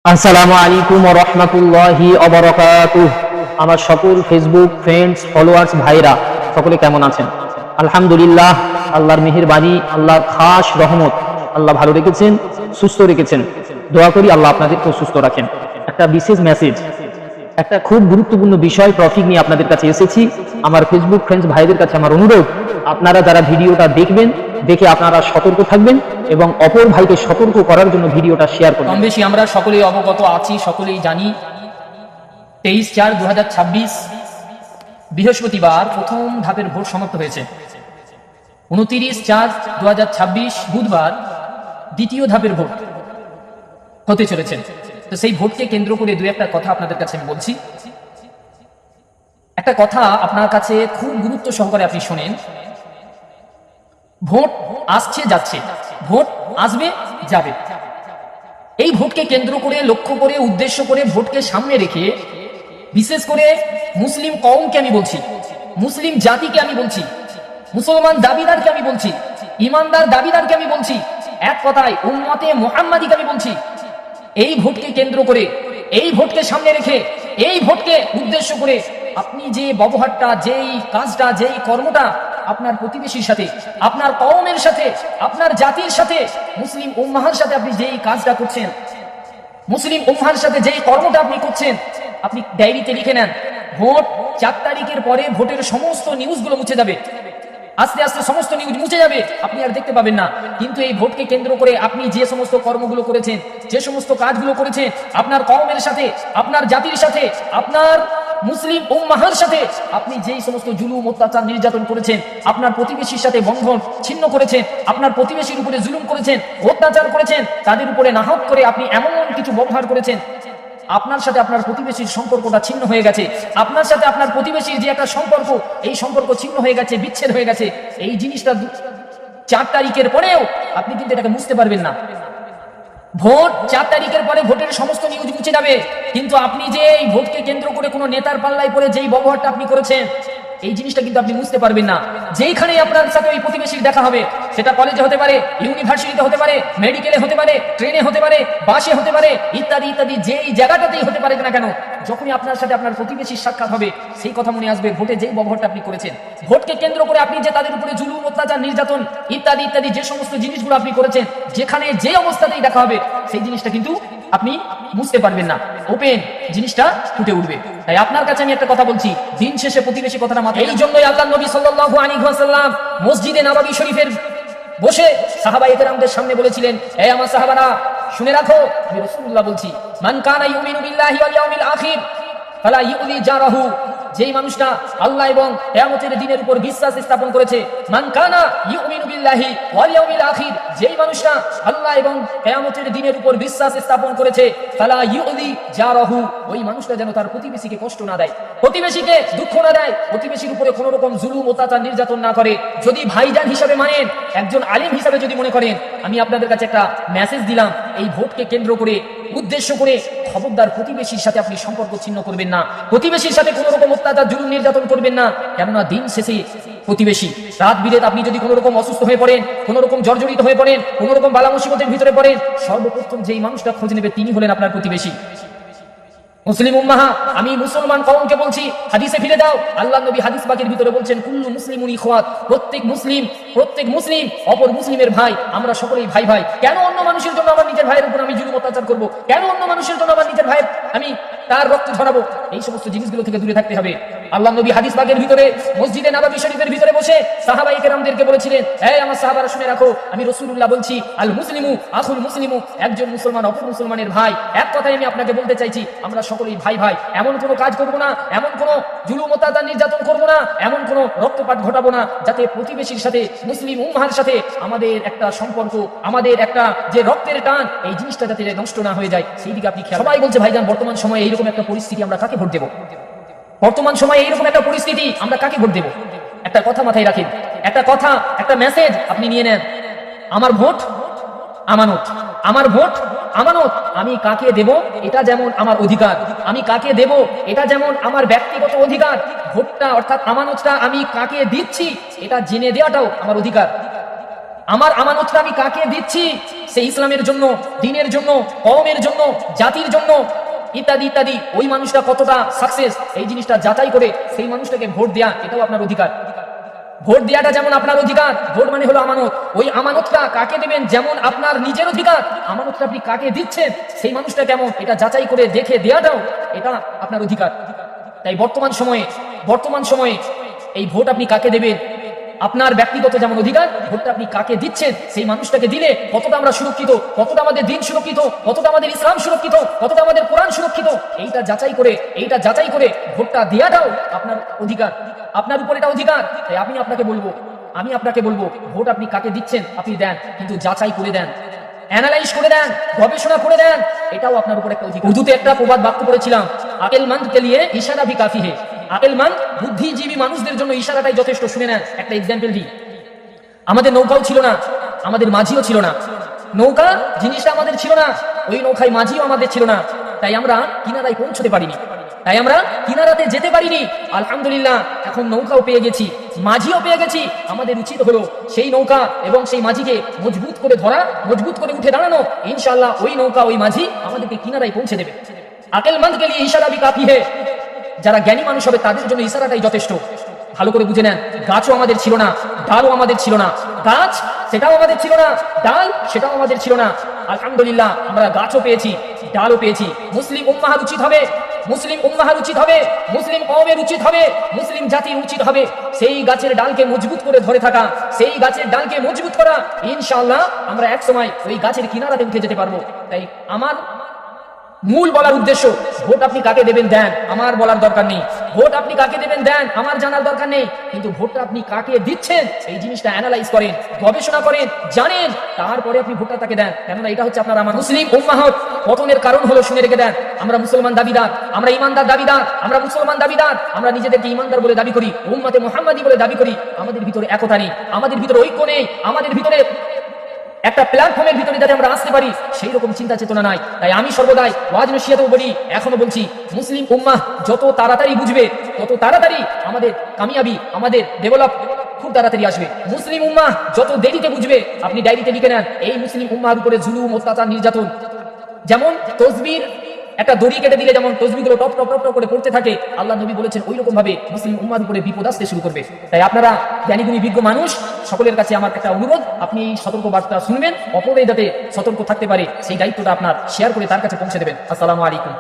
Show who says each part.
Speaker 1: আসসালামু আলাইকুম ওয়া রাহমাতুল্লাহি ওয়া বারাকাতুহু। আমার সকল ফেসবুক ফ্রেন্ডস ফলোয়ার্স ভাইরা সকলে কেমন আছেন? আলহামদুলিল্লাহ, আল্লাহর মেহেরবানি, আল্লাহর খাস রহমত, আল্লাহ ভালো রেখেছেন, সুস্থ রেখেছেন। দোয়া করি আল্লাহ আপনাদেরকেও সুস্থ রাখেন। একটা বিশেষ মেসেজ, একটা খুব গুরুত্বপূর্ণ বিষয় টপিক নিয়ে আপনাদের কাছে এসেছি। আমার ফেসবুক ফ্রেন্ডস ভাইদের কাছে আমার অনুরোধ, আপনারা যারা ভিডিওটা দেখবেন, দেখে আপনারা সতর্ক থাকবেন এবং অপর ভাইকে সতর্ক করার জন্য ভিডিওটা শেয়ার করবেন।
Speaker 2: কম বেশি আমরা সকলেই অবগত আছি, সকলেই জানি 23/4/2026 বৃহস্পতিবার প্রথম ধাপের ভোট সমাপ্ত হয়েছে। 29/4/2026 বুধবার দ্বিতীয় ধাপের ভোট হতে চলেছে। তো সেই ভোটকে কেন্দ্র করে দু একটা কথা আপনাদের কাছে আমি বলছি। একটা কথা আপনার কাছে খুব গুরুত্ব সহকারে আপনি শোনেন। ভোট আসছে যাচ্ছে, ভোট আসবে যাবে। এই ভোটকে কেন্দ্র করে, লক্ষ্য করে, উদ্দেশ্য করে, ভোটকে সামনে রেখে বিশেষ করে মুসলিম কওমকে আমি বলছি, মুসলিম জাতিকে আমি বলছি, মুসলমান দাবিদারকে আমি বলছি, ইমানদার দাবিদারকে আমি বলছি, এক কথায় উম্মতে মুহাম্মাদিকে আমি বলছি, এই ভোটকে কেন্দ্র করে, এই ভোটকে সামনে রেখে, এই ভোটকে উদ্দেশ্য করে আপনি যে ব্যবহারটা, যেই কাজটা, যেই কর্মটা আপনার প্রতিবেশীর সাথে, আপনার কওমের সাথে, আপনার জাতির সাথে, মুসলিম উম্মাহর সাথে আপনি যেই কাজটা করছেন, মুসলিম উম্মাহর সাথে যেই কর্মটা আপনি করছেন, আপনি ডায়েরিতে লিখে নেন। ভোট 4 তারিখের পরে ভোটের সমস্ত নিউজগুলো মুছে যাবে, আস্তে আস্তে সমস্ত নিউজ মুছে যাবে, আপনি আর দেখতে পাবেন না। কিন্তু এই ভোটকে কেন্দ্র করে আপনি যে সমস্ত কর্মগুলো করেছেন, যে সমস্ত কাজগুলো করেছেন, আপনার কওমের সাথে, আপনার জাতির সাথে, আপনার মুসলিম উম্মাহর সাথে আপনি যেই সমস্ত জুলুম, অত্যাচার, নির্যাতন করেছেন, আপনার প্রতিবেশীর সাথে বন্ধন ছিন্ন করেছেন, আপনার প্রতিবেশীর উপরে জুলুম করেছেন, অত্যাচার করেছেন, তাদের উপরে নাহক করে আপনি এমন কিছু ব্যবহার করেছেন, আপনার সাথে আপনার প্রতিবেশীর সম্পর্কটা ছিন্ন হয়ে গেছে, আপনার সাথে আপনার প্রতিবেশীর যে একটা সম্পর্ক, এই সম্পর্ক ছিন্ন হয়ে গেছে, বিচ্ছেদ হয়ে গেছে। এই জিনিসটা 4 তারিখের পরেও আপনি কিন্তু এটাকে বুঝতে পারবেন না। ভোট 4 তারিখের পরে ভোটের সমস্ত নিউজ মুছে যাবে, কিন্তু আপনি যে এই ভোটকে কেন্দ্র করে কোনো নেতার পাল্লায় পড়ে যেই ব্যবহারটা আপনি করেছেন, এই জিনিসটা কিন্তু আপনি বুঝতে পারবেন না। যেইখানে আপনার সাথে ওই প্রতিবেশীর দেখা হবে, সেটা কলেজে হতে পারে, ইউনিভার্সিটিতে হতে পারে, মেডিকেলে হতে পারে, ট্রেনে হতে পারে, বাসে হতে পারে, ইত্যাদি ইত্যাদি, যেই জায়গাটাতেই হতে পারে না কেন, যখনই আপনার সাথে আপনার প্রতিবেশীর সাক্ষাৎ হবে, সেই কথা মনে আসবে ভোটে যেই ব্যবহারটা আপনি করেছেন, ভোটকে কেন্দ্র করে আপনি যে তাদের উপরে জুলুম, অত্যাচার, নির্যাতন ইত্যাদি ইত্যাদি যে সমস্ত জিনিসগুলো আপনি করেছেন, যেখানে যে অবস্থাতেই দেখা হবে, সেই জিনিসটা কিন্তু আপনি বুঝতে পারবেন না, ওপেন জিনিসটা ফুটে উঠবে। তাই আপনার কাছে আমি একটা কথা বলছি, দিন শেষে প্রতিবেশী কথাটা মাথায়। এই জন্যই আল্লাহর নবী সাল্লাল্লাহু আলাইহি ওয়াসাল্লাম মসজিদে নববী শরীফের বসে সাহাবায়ে কেরামদের সামনে বলেছিলেন, হে আমার সাহাবারা, শুনে রাখো, আমি রাসূলুল্লাহ বলছি, মান কানা ইউমিনু বিল্লাহি ওয়াল ইয়াউমিল আখির ফালা ইউযি জারাহু, যেই মানুষটা আল্লাহ এবং কিয়ামতের দিনের উপর বিশ্বাস স্থাপন করেছে, মান কানা ইউমিনু বিল্লাহি ওয়াল ইয়াউমিল আখির, যেই মানুষটা আল্লাহ এবং কিয়ামতের দিনের উপর বিশ্বাস স্থাপন করেছে, ফালা ইউযি জারাহু, ওই মানুষটা যেন তার প্রতিবেশীকে কষ্ট না দেয়, প্রতিবেশীকে দুঃখ না দেয়, প্রতিবেশীর উপরে কোনো রকম জুলুম, অত্যাচার, নির্যাতন না করে। যদি ভাইজান হিসাবে মানেন, একজন আলেম হিসাবে যদি মনে করেন, আমি আপনাদের কাছে একটা মেসেজ দিলাম, এই ভোটকে কেন্দ্র করে, উদ্দেশ্য করে, খবরদার প্রতিবেশীর সাথে আপনি সম্পর্ক ছিন্ন করবেন না, প্রতিবেশীর সাথে কোনো রকম অত্যাচার, জুলুম, নির্যাতন করবেন না। কেননা দিন শেষে প্রতিবেশী, রাত বিরেত আপনি যদি কোনো রকম অসুস্থ হয়ে পড়েন, কোনো রকম জর্জরিত হয়ে পড়েন, কোনো রকম বালা মুসিবতের ভিতরে পড়েন, সর্বপ্রথম যেই মানুষটা খোঁজ নেবে তিনি হলেন আপনার প্রতিবেশী। মুসলিম উম্মাহ, আমি মুসলমান কওমকে বলছি, হাদিসে ফিরে দাও। আল্লাহর নবী হাদিস পাকের ভিতরে বলছেন, কুল্লু মুসলিমুন ইখওয়াত, প্রত্যেক মুসলিম অপর মুসলিমের ভাই, আমরা সকলেই ভাই ভাই। কেন অন্য মানুষের জন্য আমার নিজের ভাইয়ের উপর আমি জুলুম, অত্যাচার করব? কেন অন্য মানুষের জন্য আমার নিজের ভাইয়ের আমি তার রক্ত ঝরাবো? এই সমস্ত জিনিসগুলো থেকে দূরে থাকতে হবে। আল্লাহর নবী হাদিস পাকের ভিতরে মসজিদে নববী শরীফের ভিতরে বসে সাহাবায়ে কেরামদেরকে বলেছিলেন, হে আমার সাহাবারা, শুনে রাখো, আমি রাসূলুল্লাহ বলছি, আল মুসলিমু আখুল মুসলিমু, একজন মুসলমান অপর মুসলমানের ভাই। এক কথাই আমি আপনাকে বলতে চাইছি, আমরা সকলেই ভাই ভাই। এমন কোনো কাজ করব না, এমন কোনো জুলুম, অত্যাচার, নির্যাতন করব না, এমন কোনো রক্তপাত ঘটাবো না, যাতে প্রতিবেশীর সাথে, মুসলিম উম্মাহর সাথে আমাদের একটা সম্পর্ক, আমাদের একটা যে রক্তের টান, এই জিনিসটা যাতে নষ্ট না হয়ে যায়, সেই দিকে আপনি খেয়াল। সবাই বলছে ভাইজান, বর্তমান সময়ে এইরকম একটা পরিস্থিতি, আমরা কাকে ভোট দেব? বর্তমান সময়ে এইরকম একটা পরিস্থিতি, আমরা কাকে ভোট দেব? একটা কথা মাথায় রাখেন, একটা কথা, একটা মেসেজ আপনি নিয়ে নেন, আমার ভোট আমানত, আমার ভোট আমানত। আমি কাকে দেব এটা যেমন আমার অধিকার, আমি কাকে দেব এটা যেমন আমার ব্যক্তিগত অধিকার। ভোটটা অর্থাৎ আমানতটা আমি কাকে দিচ্ছি এটা জেনে দেওয়াটাও আমার অধিকার। আমার আমানতটা আমি কাকে দিচ্ছি সেই ইসলামের জন্য, দ্বীনের জন্য, কওমের জন্য, জাতির জন্য ইত্যাদি ইত্যাদি, ওই মানুষটা কতটা সাকসেস এই জিনিসটা যাচাই করে সেই মানুষটাকে ভোট দেয়া, এটাও আপনার অধিকার। ভোট দেওয়াটা যেমন আপনার অধিকার, ভোট মানে হলো আমানত, ওই আমানতটা কাকে দেবেন যেমন আপনার নিজের অধিকার, আমানতটা আপনি কাকে দিচ্ছেন সেই মানুষটা কেমন এটা যাচাই করে দেখে দেওয়াটাও এটা আপনার অধিকার। তাই বর্তমান সময়ে এই ভোট আপনি কাকে দেবেন আপনার ব্যক্তিগত যেমন অধিকার, ভোটটা আপনি কাকে দিচ্ছেন সেই মানুষটাকে দিলে কতটা আমরা সুরক্ষিত, কতটা আমাদের দিন সুরক্ষিত, কতটা আমাদের ইসলাম সুরক্ষিত, কতটা আমাদের কোরআন সুরক্ষিত, এইটা যাচাই করে ভোটটা দেওয়াটাও আপনার অধিকার, আপনার উপর এটা অধিকার। তাই আমি আপনাকে বলবো ভোট আপনি কাকে দিচ্ছেন আপনি দেন, কিন্তু যাচাই করে দেন, অ্যানালাইজ করে দেন, গবেষণা করে দেন, এটাও আপনার উপর একটা অধিকার। উর্দুতে একটা প্রবাদ বাক্য পড়েছিলাম, আকলমন্দ কে লিয়ে ইশারা ভি কাফি হে। আকলমন্দ বুদ্ধিজীবী মানুষদের জন্য ইশারাটাই যথেষ্ট। শুনে নেন, একটা এক্সাম্পল দিই। আমাদের নৌকাও ছিল না, আমাদের মাঝিও ছিল না। নৌকা জিনিসটা আমাদের ছিল না, ওই নৌকায় মাঝিও আমাদের ছিল না। তাই আমরা কিনারায় পৌঁছতে পারিনি, তাই আমরা কিনারাতে যেতে পারিনি। আলহামদুলিল্লাহ এখন নৌকাও পেয়ে গেছি, মাঝিও পেয়ে গেছি। আমাদের উচিত হলো সেই নৌকা এবং সেই মাঝিকে মজবুত করে ধরা, মজবুত করে উঠে দাঁড়ানো। ইনশাআল্লাহ ওই নৌকা ওই মাঝি আমাদেরকে কিনারায় পৌঁছে দেবে। আকলমন্দ কে লিয়ে ইশারা ভি কাফি হে। যারা জ্ঞানী মানুষ হবে তাদের জন্য ইশারাটাই যথেষ্ট। ভালো করে বুঝে নেন, গাছও আমাদের ছিল না, ডালও আমাদের ছিল না। গাছ সেটাও আমাদের ছিল না, ডাল সেটাও আমাদের ছিল না। আলহামদুলিল্লাহ আমরা গাছও পেয়েছি, ডালও পেয়েছি। মুসলিম উম্মাহর উচিত হবে, মুসলিম কওমের উচিত হবে, মুসলিম জাতির উচিত হবে সেই গাছের ডালকে মজবুত করে ধরে থাকা, সেই গাছের ডালকে মজবুত করা। ইনশাআল্লাহ আমরা এক সময় ওই গাছের কিনারাতে উঠে যেতে পারবো। তাই আমার মূল বলার উদ্দেশ্য, ভোট আপনি কাকে দেবেন দেন, আমার বলার দরকার নেই। ভোট আপনি কাকে দেবেন দেন, আমার জানার দরকার নেই। কিন্তু ভোটটা আপনি কাকে দিচ্ছেন এই জিনিসটা অ্যানালাইজ করেন, গবেষণা করেন, জানেন, তারপরে আপনি ভোটটা তাকে দেন। কেননা এটা হচ্ছে আপনার আমার। মুসলিম উম্মাহত পতনের কারণ হলো, শুনে রেখে দেন, আমরা মুসলমান দাবিদার, আমরা ইমানদার দাবিদার, আমরা মুসলমান দাবিদার, আমরা নিজেদেরকে ইমানদার বলে দাবি করি, উম্মতে মুহাম্মাদি বলে দাবি করি। আমাদের ভিতরে একতা নেই, আমাদের ভিতরে ঐক্য নেই, আমাদের ভিতরে একটা প্ল্যাটফর্মের ভিতরে যাতে আমরা আসতে পারি সেই রকম চিন্তা চেতনা নাই। তাই আমি সর্বদাই ওয়াজ নসিহতেও বলি, এখনো বলছি, মুসলিম উম্মাহ যত তাড়াতাড়ি বুঝবে তত তাড়াতাড়ি আমাদের কামিয়াবি, আমাদের ডেভেলপ খুব তাড়াতাড়ি আসবে। মুসলিম উম্মাহ যত দেরিতে বুঝবে, আপনি ডায়েরিতে লিখে নেন, এই মুসলিম উম্মাহর উপরে জুলুম, অত্যাচার, নির্যাতন। যেমন তসবির একটা দড়ি কেটে দিলে যেমন তসবিগুলো টপ টপ টপ করে পড়তে থাকে, আল্লাহ নবী বলেছেন ওই রকম ভাবে মুসলিম উম্মাহর উপরে বিপদ আসতে শুরু করবে। তাই আপনারা জ্ঞানীগুণী বিজ্ঞ মানুষ, সকলের কাছে আমার একটা অনুরোধ, আপনি এই সতর্ক বার্তা শুনবেন, অপরে যাতে সতর্ক থাকতে পারে সেই দায়িত্বটা আপনার শেয়ার করে তার কাছে পৌঁছে দেবেন। আসসালামু আলাইকুম।